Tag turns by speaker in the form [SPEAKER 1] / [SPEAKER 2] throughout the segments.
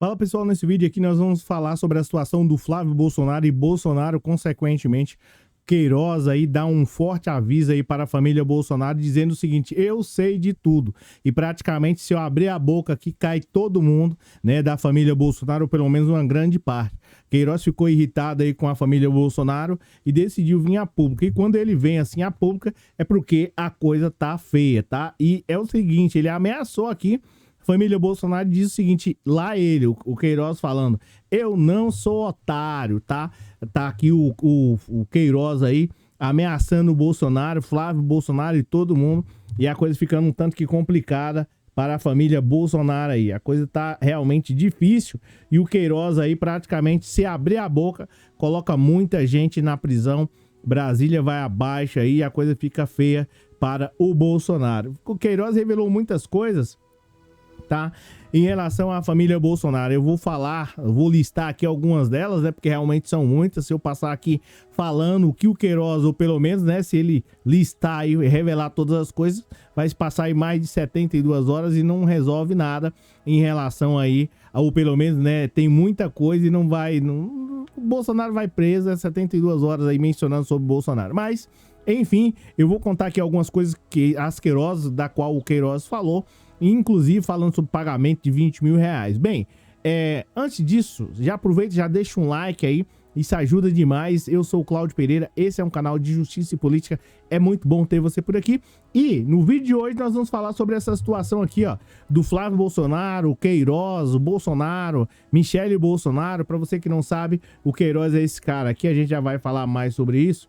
[SPEAKER 1] Fala pessoal, nesse vídeo aqui nós vamos falar sobre a situação do Flávio Bolsonaro e Bolsonaro, consequentemente, Queiroz aí dá um forte aviso aí para a família Bolsonaro, dizendo o seguinte: eu sei de tudo. E praticamente, se eu abrir a boca aqui, cai todo mundo, né, da família Bolsonaro, ou pelo menos uma grande parte. Queiroz ficou irritado aí com a família Bolsonaro e decidiu vir a público. E quando ele vem assim a pública, é porque a coisa tá feia, tá? E é o seguinte, ele ameaçou aqui. Família Bolsonaro diz o seguinte, lá ele, o Queiroz falando: eu não sou otário, tá? Tá aqui o Queiroz aí ameaçando o Bolsonaro, Flávio Bolsonaro e todo mundo, e a coisa ficando um tanto que complicada para a família Bolsonaro aí. A coisa tá realmente difícil e o Queiroz aí praticamente, se abrir a boca, coloca muita gente na prisão. Brasília vai abaixo aí e a coisa fica feia para o Bolsonaro. O Queiroz revelou muitas coisas, tá? Em relação à família Bolsonaro, eu vou listar aqui algumas delas, né? Porque realmente são muitas. Se eu passar aqui falando o que o Queiroz, ou pelo menos, né, se ele listar e revelar todas as coisas, vai se passar aí mais de 72 horas e não resolve nada em relação aí, ou pelo menos, né, tem muita coisa e não vai, o Bolsonaro vai preso, 72 horas aí mencionando sobre o Bolsonaro. Mas, enfim, eu vou contar aqui algumas coisas que as Queiroz, da qual o Queiroz falou, inclusive falando sobre pagamento de 20 mil reais. Bem, antes disso, já aproveita e já deixa um like aí, isso ajuda demais. Eu sou o Cláudio Pereira, esse é um canal de justiça e política, é muito bom ter você por aqui. E no vídeo de hoje nós vamos falar sobre essa situação aqui, ó, do Flávio Bolsonaro, Queiroz, o Bolsonaro, Michele Bolsonaro. Para você que não sabe, o Queiroz é esse cara aqui, a gente já vai falar mais sobre isso.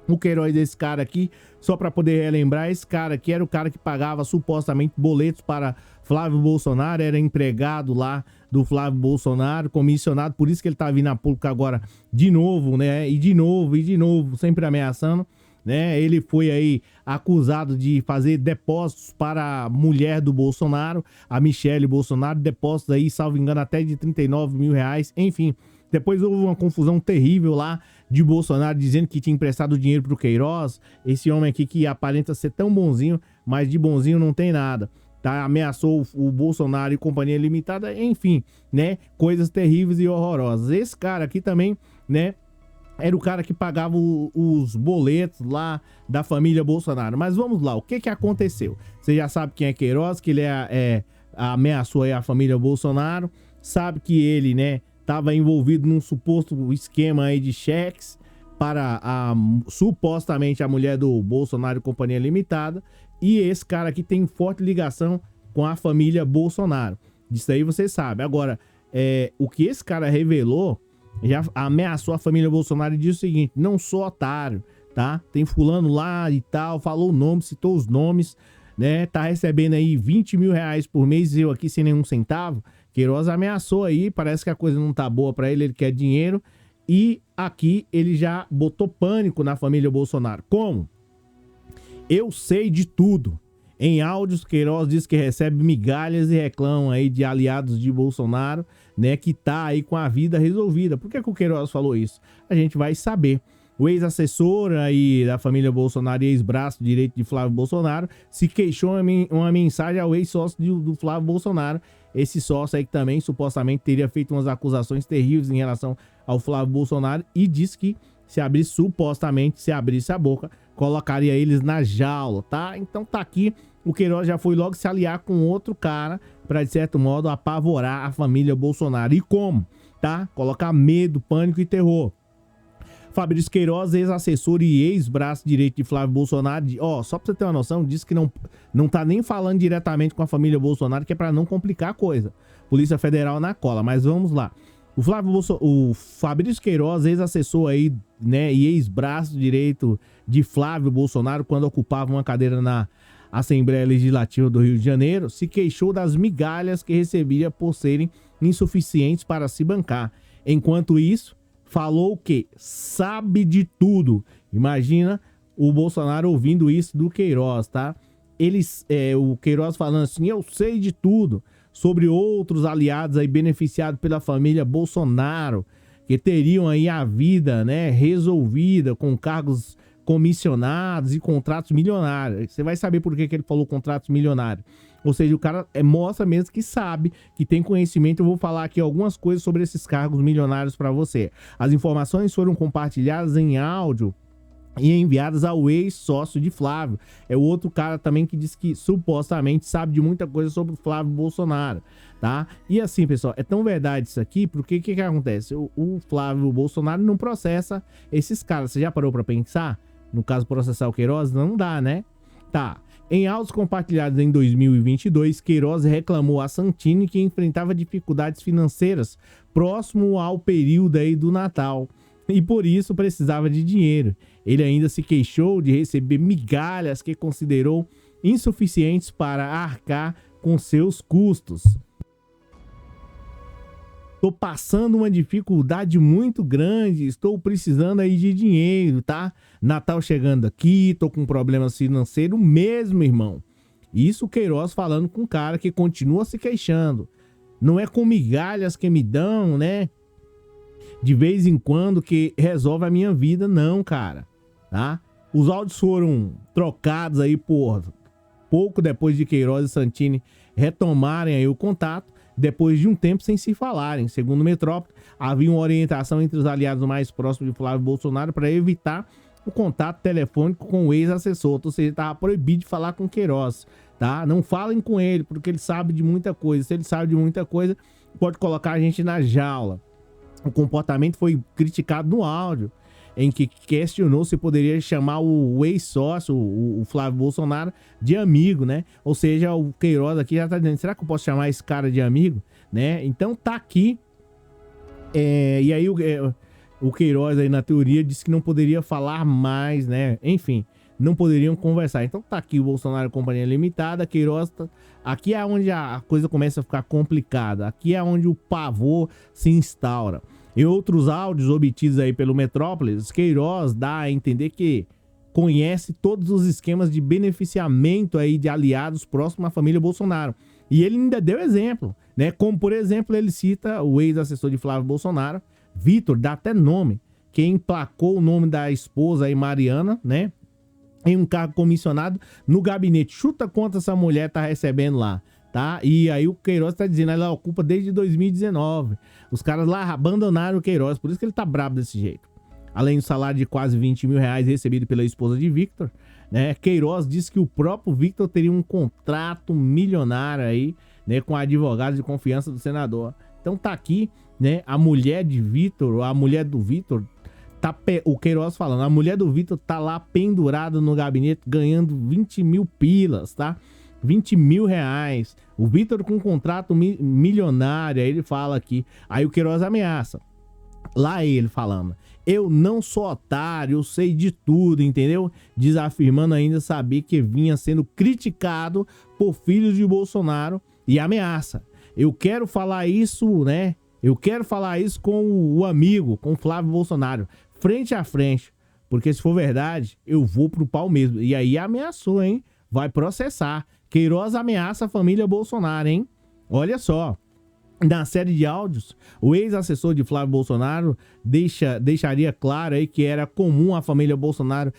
[SPEAKER 1] O Queiroz desse cara aqui, só para poder relembrar, esse cara aqui era o cara que pagava supostamente boletos para Flávio Bolsonaro, era empregado lá do Flávio Bolsonaro, comissionado, por isso que ele tá vindo a público agora de novo, né? E de novo, sempre ameaçando, né? Ele foi aí acusado de fazer depósitos para a mulher do Bolsonaro, a Michele Bolsonaro, depósitos aí, salvo engano, até de 39 mil reais, enfim. Depois houve uma confusão terrível lá de Bolsonaro dizendo que tinha emprestado dinheiro pro Queiroz. Esse homem aqui que aparenta ser tão bonzinho, mas de bonzinho não tem nada, tá? Ameaçou o Bolsonaro e companhia limitada, enfim, né? Coisas terríveis e horrorosas. Esse cara aqui também, né? Era o cara que pagava os boletos lá da família Bolsonaro. Mas vamos lá, o que aconteceu? Você já sabe quem é Queiroz, que ele ameaçou aí a família Bolsonaro. Sabe que ele, né, estava envolvido num suposto esquema aí de cheques para supostamente a mulher do Bolsonaro e companhia limitada. E esse cara aqui tem forte ligação com a família Bolsonaro. Disso aí você sabe. Agora, o que esse cara revelou, já ameaçou a família Bolsonaro e disse o seguinte: não sou otário, tá? Tem fulano lá e tal, falou o nome, citou os nomes, né? Tá recebendo aí 20 mil reais por mês e eu aqui sem nenhum centavo. Queiroz ameaçou aí, parece que a coisa não tá boa para ele quer dinheiro. E aqui ele já botou pânico na família Bolsonaro. Como? Eu sei de tudo. Em áudios, Queiroz diz que recebe migalhas e reclama aí de aliados de Bolsonaro, né, que tá aí com a vida resolvida. Por que o Queiroz falou isso? A gente vai saber. O ex-assessor aí da família Bolsonaro e ex-braço direito de Flávio Bolsonaro se queixou uma mensagem ao ex-sócio do Flávio Bolsonaro. Esse sócio aí que também supostamente teria feito umas acusações terríveis em relação ao Flávio Bolsonaro e disse que se abrisse a boca, colocaria eles na jaula, tá? Então tá aqui, o Queiroz já foi logo se aliar com outro cara para, de certo modo, apavorar a família Bolsonaro. E como? Tá? Colocar medo, pânico e terror. Fabrício Queiroz, ex-assessor e ex-braço direito de Flávio Bolsonaro, só pra você ter uma noção, disse que não tá nem falando diretamente com a família Bolsonaro, que é pra não complicar a coisa. Polícia Federal na cola, mas vamos lá. O Fabrício Queiroz, ex-assessor aí, né, e ex-braço direito de Flávio Bolsonaro, quando ocupava uma cadeira na Assembleia Legislativa do Rio de Janeiro, se queixou das migalhas que recebia por serem insuficientes para se bancar. Enquanto isso, falou que sabe de tudo. Imagina o Bolsonaro ouvindo isso do Queiroz, tá? O Queiroz falando assim: eu sei de tudo sobre outros aliados aí beneficiados pela família Bolsonaro, que teriam aí a vida, né, resolvida com cargos comissionados e contratos milionários. Você vai saber por que ele falou contratos milionários. Ou seja, o cara mostra mesmo que sabe, que tem conhecimento. Eu vou falar aqui algumas coisas sobre esses cargos milionários para você. As informações foram compartilhadas em áudio e enviadas ao ex-sócio de Flávio. É o outro cara também que diz que supostamente sabe de muita coisa sobre o Flávio Bolsonaro, tá? E assim, pessoal, é tão verdade isso aqui, porque o que acontece? O Flávio Bolsonaro não processa esses caras. Você já parou pra pensar? No caso, processar o Queiroz, não dá, né? Tá. Em áudios compartilhados em 2022, Queiroz reclamou a Santini que enfrentava dificuldades financeiras próximo ao período aí do Natal e por isso precisava de dinheiro. Ele ainda se queixou de receber migalhas que considerou insuficientes para arcar com seus custos. Tô passando uma dificuldade muito grande, estou precisando aí de dinheiro, tá? Natal chegando aqui, tô com problemas financeiros mesmo, irmão. Isso o Queiroz falando com um cara que continua se queixando. Não é com migalhas que me dão, né? De vez em quando que resolve a minha vida, não, cara, tá? Os áudios foram trocados aí por pouco depois de Queiroz e Santini retomarem aí o contato, depois de um tempo sem se falarem. Segundo o Metrópole, havia uma orientação entre os aliados mais próximos de Flávio Bolsonaro para evitar o contato telefônico com o ex-assessor, ou seja, estava proibido de falar com Queiroz, tá? Não falem com ele, porque ele sabe de muita coisa. Se ele sabe de muita coisa, pode colocar a gente na jaula. O comportamento foi criticado no áudio, em que questionou se poderia chamar o ex-sócio, o Flávio Bolsonaro, de amigo, né? Ou seja, o Queiroz aqui já tá dizendo, será que eu posso chamar esse cara de amigo? Né? Então tá aqui. E aí o Queiroz aí na teoria disse que não poderia falar mais, né? Enfim, não poderiam conversar. Então tá aqui o Bolsonaro Companhia Limitada, Queiroz... Aqui é onde a coisa começa a ficar complicada. Aqui é onde o pavor se instaura. Em outros áudios obtidos aí pelo Metrópolis, Queiroz dá a entender que conhece todos os esquemas de beneficiamento aí de aliados próximos à família Bolsonaro. E ele ainda deu exemplo, né? Como, por exemplo, ele cita o ex-assessor de Flávio Bolsonaro, Vitor, dá até nome, que emplacou o nome da esposa aí, Mariana, né? Em um cargo comissionado no gabinete. Chuta quanto essa mulher tá recebendo lá, tá? E aí o Queiroz tá dizendo, ela ocupa desde 2019. Os caras lá abandonaram o Queiroz, por isso que ele tá brabo desse jeito. Além do salário de quase 20 mil reais recebido pela esposa de Victor, né? Queiroz disse que o próprio Victor teria um contrato milionário aí, né? Com advogados de confiança do senador. Então tá aqui, né? A mulher de Victor, a mulher do Victor, o Queiroz falando, a mulher do Vitor tá lá pendurada no gabinete ganhando 20 mil pilas, tá? 20 mil reais. O Vitor com um contrato milionário, aí ele fala aqui. Aí o Queiroz ameaça. Lá ele falando, eu não sou otário, eu sei de tudo, entendeu? Desafirmando ainda saber que vinha sendo criticado por filhos de Bolsonaro e ameaça. Eu quero falar isso, né? Eu quero falar isso com o amigo, com o Flávio Bolsonaro, frente a frente, porque se for verdade, eu vou pro pau mesmo. E aí ameaçou, hein? Vai processar. Queiroz ameaça a família Bolsonaro, hein? Olha só. Na série de áudios, o ex-assessor de Flávio Bolsonaro deixaria claro aí que era comum a família Bolsonaro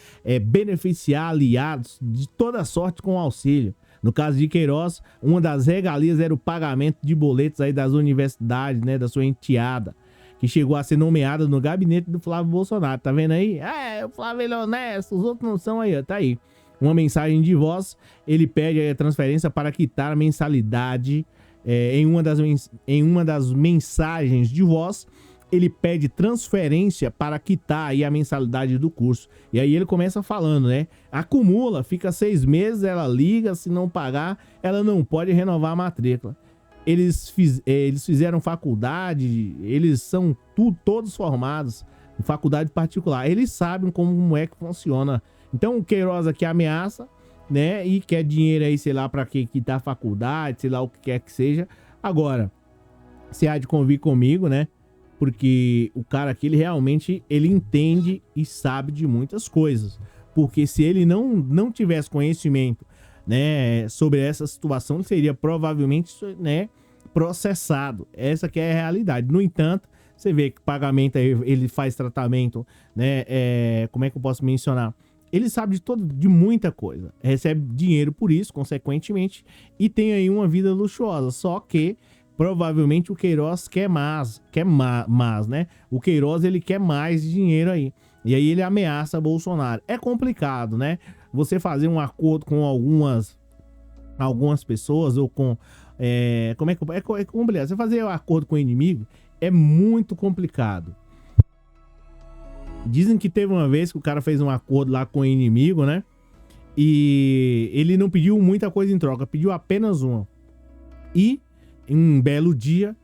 [SPEAKER 1] beneficiar aliados de toda sorte com auxílio. No caso de Queiroz, uma das regalias era o pagamento de boletos aí das universidades, né, da sua enteada, que chegou a ser nomeada no gabinete do Flávio Bolsonaro. Tá vendo aí? O Flávio ele é honesto, os outros não são aí, ó, tá aí. Uma mensagem de voz, ele pede aí a transferência para quitar a mensalidade. Em uma das mensagens de voz, ele pede transferência para quitar aí a mensalidade do curso. E aí ele começa falando, né? Acumula, fica 6 meses, ela liga, se não pagar, ela não pode renovar a matrícula. Eles fizeram faculdade, eles são todos formados em faculdade particular. Eles sabem como é que funciona. Então o Queiroz aqui ameaça, né? E quer dinheiro aí, sei lá, para quitar a faculdade, sei lá o que quer que seja. Agora, você há de convir comigo, né? Porque o cara aqui, ele realmente entende e sabe de muitas coisas. Porque se ele não tivesse conhecimento, né, sobre essa situação, ele seria provavelmente, né, processado. Essa que é a realidade. No entanto, você vê que pagamento aí, ele faz tratamento, né, como é que eu posso mencionar? ele sabe de muita coisa, recebe dinheiro por isso, consequentemente, e tem aí uma vida luxuosa, só que provavelmente o Queiroz quer mais, né? O Queiroz, ele quer mais dinheiro aí. E aí ele ameaça Bolsonaro. É complicado, né? Você fazer um acordo com algumas pessoas ou com... como é que... É complicado. Você fazer um acordo com o inimigo é muito complicado. Dizem que teve uma vez que o cara fez um acordo lá com o inimigo, né? E ele não pediu muita coisa em troca, pediu apenas uma. E, em um belo dia,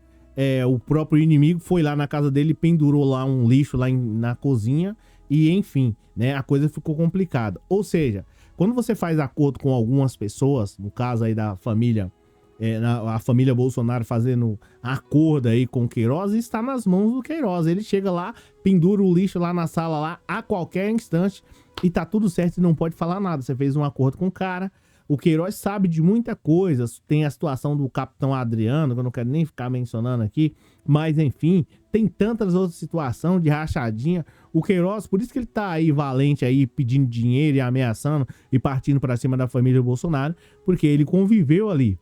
[SPEAKER 1] o próprio inimigo foi lá na casa dele e pendurou lá um lixo lá na cozinha. E, enfim, né? A coisa ficou complicada. Ou seja, quando você faz acordo com algumas pessoas, no caso aí da família... a família Bolsonaro fazendo acordo aí com o Queiroz, está nas mãos do Queiroz. Ele chega lá, pendura o lixo lá na sala lá a qualquer instante e tá tudo certo e não pode falar nada. Você fez um acordo com o cara. O Queiroz sabe de muita coisa. Tem a situação do Capitão Adriano, que eu não quero nem ficar mencionando aqui, mas enfim, tem tantas outras situações de rachadinha. O Queiroz, por isso que ele tá aí valente aí, pedindo dinheiro e ameaçando e partindo para cima da família Bolsonaro, porque ele conviveu ali.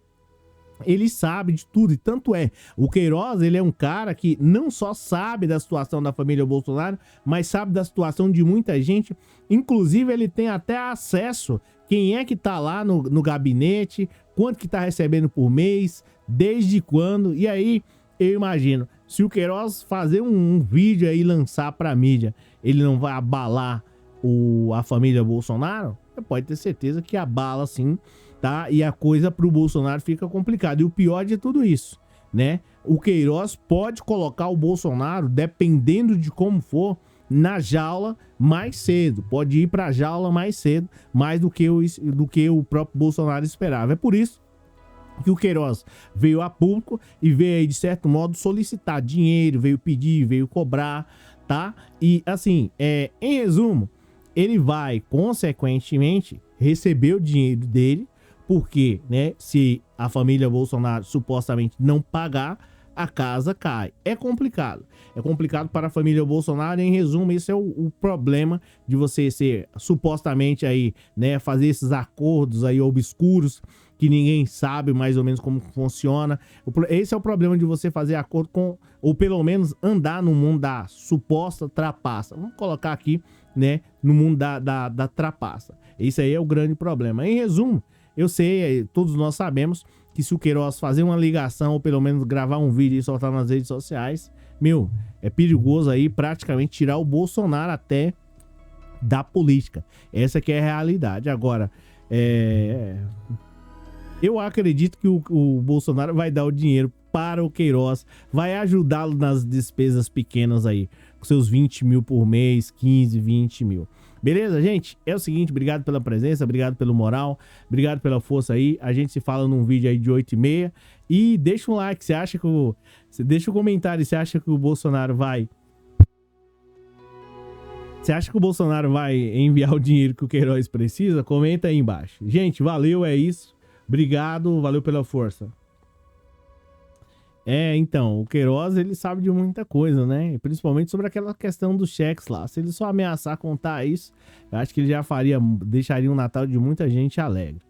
[SPEAKER 1] Ele sabe de tudo, e tanto o Queiroz, ele é um cara que não só sabe da situação da família Bolsonaro, mas sabe da situação de muita gente. Inclusive, ele tem até acesso quem é que tá lá no gabinete, quanto que tá recebendo por mês, desde quando. E aí, eu imagino, se o Queiroz fazer um vídeo aí e lançar pra mídia, ele não vai abalar a família Bolsonaro? Você pode ter certeza que abala sim. Tá? E a coisa pro Bolsonaro fica complicada. E o pior de tudo isso, né? O Queiroz pode colocar o Bolsonaro, dependendo de como for, na jaula mais cedo. Pode ir pra jaula mais cedo, mais do que o próprio Bolsonaro esperava. É por isso que o Queiroz veio a público e veio aí, de certo modo, solicitar dinheiro, veio pedir, veio cobrar, tá? E assim, em resumo, ele vai, consequentemente, receber o dinheiro dele, porque, né, se a família Bolsonaro supostamente não pagar, a casa cai. É complicado. É complicado para a família Bolsonaro. Em resumo, esse é o problema de você ser supostamente aí, né, fazer esses acordos aí obscuros que ninguém sabe mais ou menos como funciona. Esse é o problema de você fazer acordo com, ou pelo menos andar no mundo da suposta trapaça. Vamos colocar aqui, né, no mundo da trapaça. Esse aí é o grande problema. Em resumo, eu sei, todos nós sabemos que se o Queiroz fazer uma ligação ou pelo menos gravar um vídeo e soltar nas redes sociais, é perigoso aí praticamente tirar o Bolsonaro até da política. Essa que é a realidade. Agora, eu acredito que o Bolsonaro vai dar o dinheiro para o Queiroz, vai ajudá-lo nas despesas pequenas aí, com seus 20 mil por mês, 15, 20 mil. Beleza, gente? É o seguinte, obrigado pela presença, obrigado pelo moral, obrigado pela força aí. A gente se fala num vídeo aí de 8h30. E deixa um like, deixa um comentário, você acha que o Bolsonaro vai... Você acha que o Bolsonaro vai enviar o dinheiro que o Queiroz precisa? Comenta aí embaixo. Gente, valeu, é isso. Obrigado, valeu pela força. Então, o Queiroz, ele sabe de muita coisa, né? Principalmente sobre aquela questão dos cheques lá. Se ele só ameaçar contar isso, eu acho que ele já deixaria um Natal de muita gente alegre.